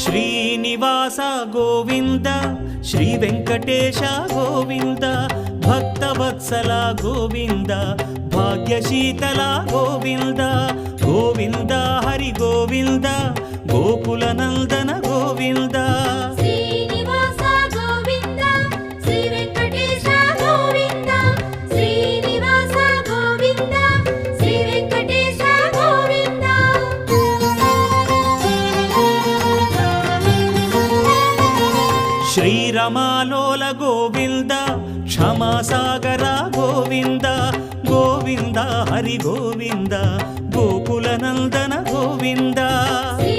Srinivasa Govinda Shri Venkatesha Govinda Bhaktavatsala Govinda భాగ్యశీతల Govinda Govinda Hari Govinda Gokula Nandana Govinda Srinivasa Govinda Shri Venkatesha Govinda Srinivasa Govinda Shri Venkatesha Govinda శ్రీరమాలోల Govinda క్షమాసాగర Govinda Govinda Hari Govinda Gokula Nandana Govinda Shri